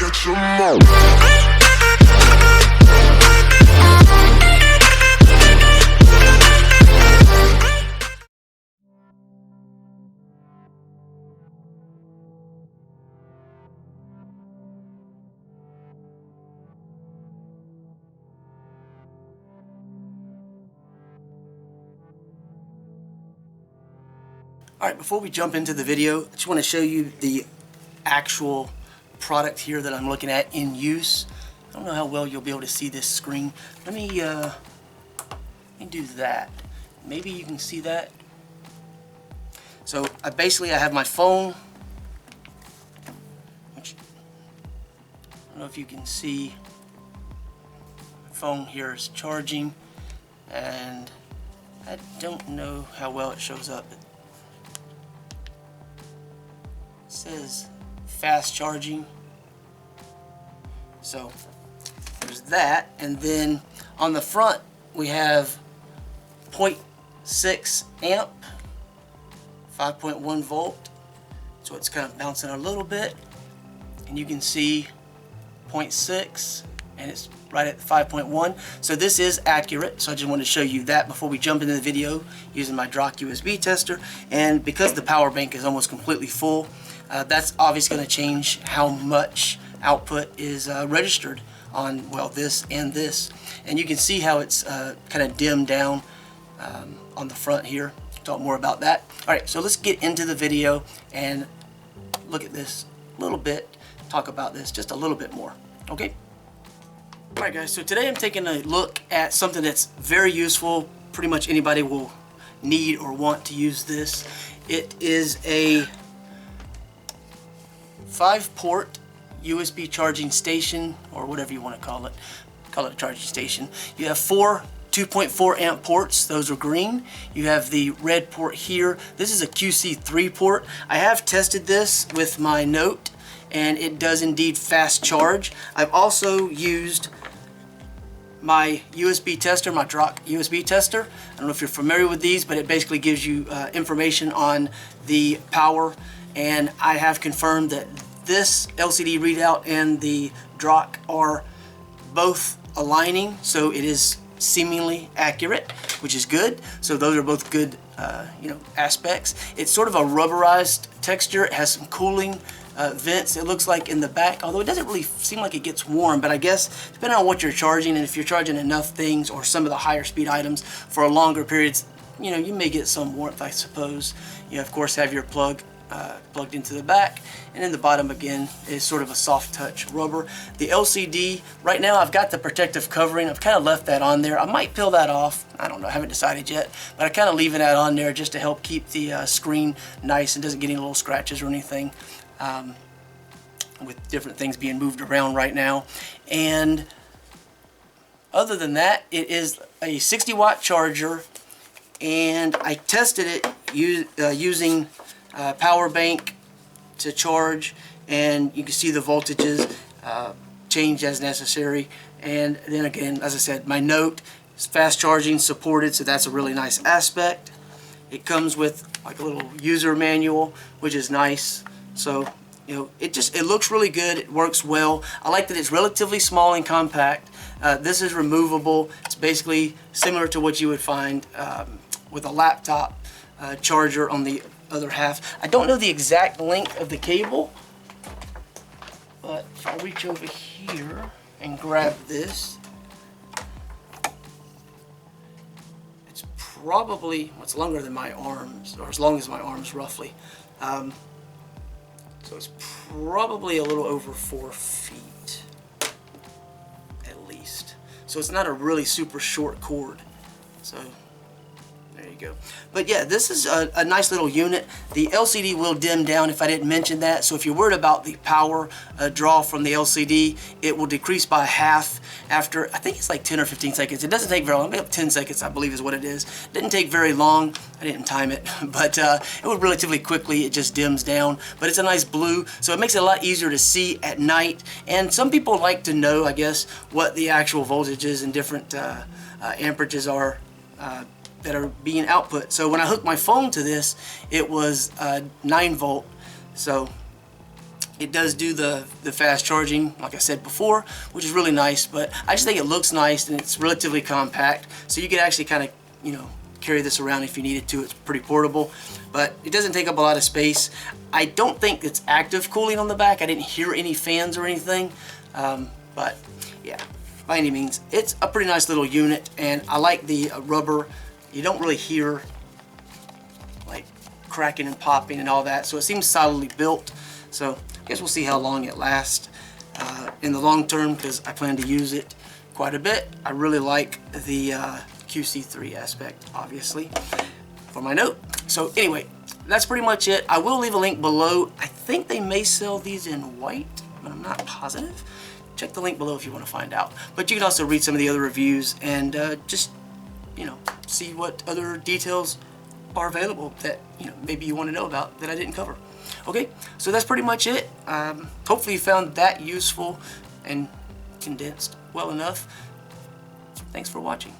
catch 'em all. Alright, before we jump into the video, I just want to show you the actual product here that I'm looking at in use. I don't know how well you'll be able to see this screen. Let me do that. Maybe you can see that. So basically I have my phone, which I don't know if you can see. My phone here is charging, and I don't know how well it shows up. It says fast charging, so there's that. And then on the front we have 0.6 amp, 5.1 volt, so it's kind of bouncing a little bit, and you can see 0.6 and it's right at 5.1. So this is accurate, so I just wanted to show you that before we jump into the video using my Drock USB tester. And because the power bank is almost completely full, that's obviously going to change how much output is registered on, well, this and this. And you can see how it's kind of dimmed down on the front here. Talk more about that. Alright, so let's get into the video and look at this a little bit, talk about this just a little bit more. Okay? Alright guys, so today I'm taking a look at something that's very useful. Pretty much anybody will need or want to use this. It is a 5-port USB charging station, or whatever you want to call it. Call it a charging station. You have 4 2.4 amp ports. Those are green. You have the red port here. This is a QC3 port. I have tested this with my Note, and it does indeed fast charge. I've also used my USB tester, my Drock USB tester. I don't know if you're familiar with these, but it basically gives you information on the power, and I have confirmed that this LCD readout and the Drock are both aligning, so it is seemingly accurate, which is good. So those are both good aspects. It's sort of a rubberized texture. It has some cooling vents, it looks like, in the back, although it doesn't really seem like it gets warm. But I guess depending on what you're charging, and if you're charging enough things or some of the higher speed items for longer periods, you may get some warmth, I suppose. You of course have your plug plugged into the back, and in the bottom again is sort of a soft touch rubber. The LCD, right now I've got the protective covering. I've kind of left that on there. I might peel that off, I don't know, I haven't decided yet, but I kind of leaving that on there just to help keep the screen nice and doesn't get any little scratches or anything, with different things being moved around right now. And other than that, it is a 60-watt charger, and I tested it using power bank to charge, and you can see the voltages change as necessary. And then again, as I said, my Note is fast charging supported, so that's a really nice aspect. It comes with like a little user manual, which is nice. So it looks really good. It works well. I like that it's relatively small and compact. This is removable. It's basically similar to what you would find with a laptop charger on the other half. I don't know the exact length of the cable, but if I reach over here and grab this, it's probably, it's longer than my arms, or as long as my arms roughly. So it's probably a little over 4 feet at least. So it's not a really super short cord. So there you go. But yeah, this is a nice little unit. The LCD will dim down if I didn't mention that. So if you're worried about the power draw from the LCD, it will decrease by half after, I think it's like 10 or 15 seconds. It doesn't take very long. Maybe 10 seconds, I believe, is what it is. It didn't take very long. I didn't time it, but it would relatively quickly. It just dims down. But it's a nice blue, so it makes it a lot easier to see at night. And some people like to know, I guess, what the actual voltages and different amperages are that are being output. So when I hooked my phone to this, it was 9 volt. So It does do the fast charging, like I said before, which is really nice, but I just think it looks nice and it's relatively compact, so you can actually kind of, you know, carry this around if you needed to. It's pretty portable, but it doesn't take up a lot of space. I don't think it's active cooling on the back. I didn't hear any fans or anything, but yeah, by any means, it's a pretty nice little unit, and I like the rubber. You don't really hear like cracking and popping and all that, so it seems solidly built. So I guess we'll see how long it lasts in the long term, because I plan to use it quite a bit. I really like the QC3 aspect, obviously, for my note. So anyway, that's pretty much it. I will leave a link below. I think they may sell these in white, but I'm not positive. Check the link below if you want to find out. But you can also read some of the other reviews and just, you know, see what other details are available that, you know, maybe you want to know about that I didn't cover. Okay, so that's pretty much it. Hopefully you found that useful and condensed well enough. Thanks for watching.